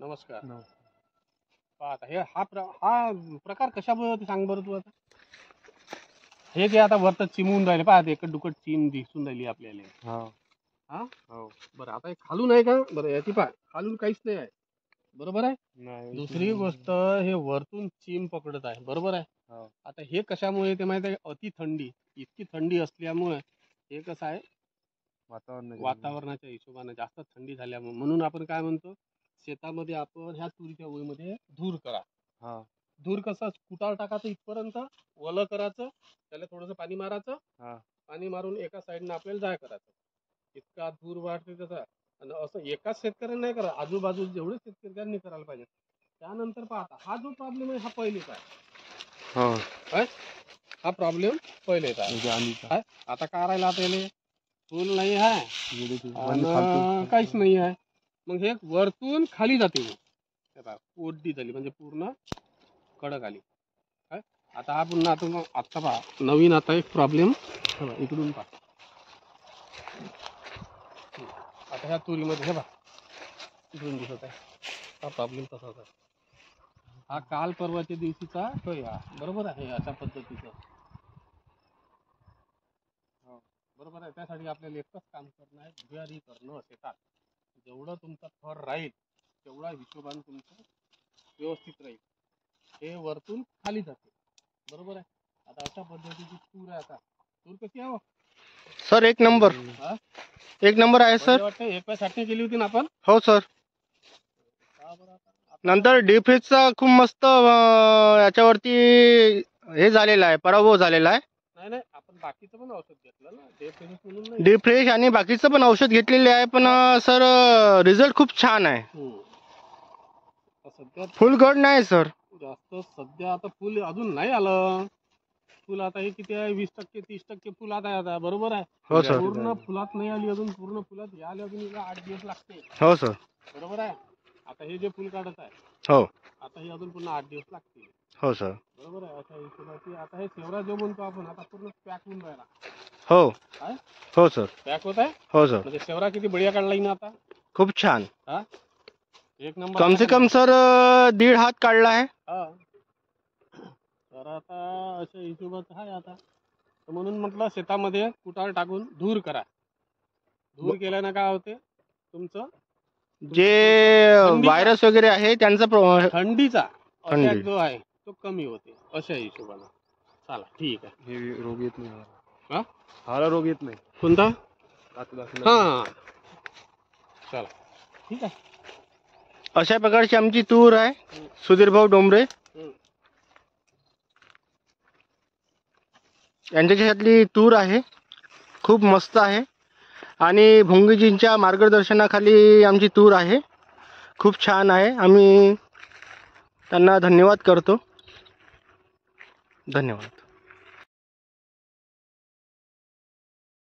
नमस्कार. No. पहा आता हा प्रकार कशामुळे होते सांग बरं तू आता. हे जे आता वरत चिमून राहिले पहा, एकट दुकट चिम दिसून राहिली आपल्याला. हा हा हो बरं, आता हे खालून आहे का? बरं याची पहा, खालून काहीच नाही आहे, बरोबर आहे. नाही. दुसरी गोष्ट, हे वरतून चिम पकडत आहे, बरोबर आहे. हो. आता हे कशामुळे ते माहिती आहे? अति थंडी, इतकी थंडी असल्यामुळे हे कसं आहे, वातावरणाच्या हिशोबाने जास्त थंडी झाल्यामुळे. म्हणून आपण काय म्हणतो, शेतामध्ये आपण ह्या तुरीच्या ओळीमध्ये धूर करा. हा धूर कसं कुटार टाकायचं इथपर्यंत, ओलं करायचं, त्याला थोडंसं पाणी मारायचं, हा पाणी मारून एका साईडनं आपल्याला जाय करायचं. इतका धूर वाढते त्याचा. आणि असं एकाच शेतकऱ्याने नाही करा, आजूबाजू जेवढे शेतकऱ्यांनी करायला पाहिजे. त्यानंतर पाहता हा जो प्रॉब्लेम आहे हा पहिलेच आहे. हो काय हा प्रॉब्लेम पहिलेच आहे. काय आता काय राहिला आता याले? फुल नाही आहे आणि काहीच नाही आहे. मग हे वरतून खाली जाते, ओढी झाली म्हणजे पूर्ण कडक आली. काय आता हा पुन्हा आता पहा नवीन आता एक प्रॉब्लेम इकडून पहा. आता ह्या तुरीमध्ये हे पहा इकडून दिसत आहे, हा प्रॉब्लेम तसाच आहे. हा काल परवाच्या दिवशीचा तो या बरोबर आहे, अशा पद्धतीचं बरोबर आहे. त्यासाठी आपल्याला एकच काम करणं आहे, भुयारी करणं शेतात. जेवढं तुमचा थर राहील तेवढा हिशोबाने तुमचं व्यवस्थित राहील. हे वरतून खाली जाते, बरोबर आहे. आता अशा पद्धतीची तूर आहे. आता तूर कशी आहे सर? एक नंबर, एक नंबर आहे सर. वाटतं एक वेळ छाटणी केली होती ना आपण. हो सर. नंतर डीफ्रीजचा खूप मस्त याच्यावरती हे झालेला आहे, पराभव झालेला आहे. नाही आपण बाकीचं पण औषध घेतलं ना, डीफ्रेश आणि बाकीचं पण औषध घेतलेले आहे, पण सर रिझल्ट खूप छान आहे. सध्या फुल गड नाही सर जास्त. सध्या आता फुल अजून नाही आलं. फुल आता हे किती आहे, 20% 30% फुल आता बरोबर आहे. हो सर. पूर्ण फुलात नाही आली अजून, पूर्ण फुलात यायला अजून 8 दिवस लागते. हो सर. बरोबर आहे. आता हे जे फुल काढत आहे, हो आता हे अजून पुन्हा 8 दिवस लागतील. हो सर. बरोबर आहे. अशा हिशोबाची आता हे शेवरा जो म्हणतो आपण, आता पूर्ण पॅक होऊन राहिला. हो काय हो सर. पॅक होत आहे. हो सर. म्हणजे शेवरा किती बढिया काढला ना आता, खूप छान. हा एक नंबर. कम से कम सर 1.5 हात काढला आहे. हा तर आता अशा हिशोबात आहे आता. म्हणून म्हटलं शेतामध्ये कुटार टाकून धूर करा. धूर केल्यानं काय होते, तुमचं जे व्हायरस वगैरे आहे त्यांचा थंडीचा अटॅक जो आहे तो कमी होते. अशा हिशोबानं चला ठीक आहे. हे रोग येत नाही. हा हा रोग येत नाही. कोणता? हा चला ठीक आहे. अशा प्रकारची आमची तूर आहे. सुधीर भाऊ डोंबरे यांच्या शेतातली तूर आहे, खूप मस्त आहे. आणि भोंगीजींच्या मार्गदर्शनाखाली आमची तूर आहे, खूप छान आहे. आम्ही त्यांना धन्यवाद करतो. धन्यवाद.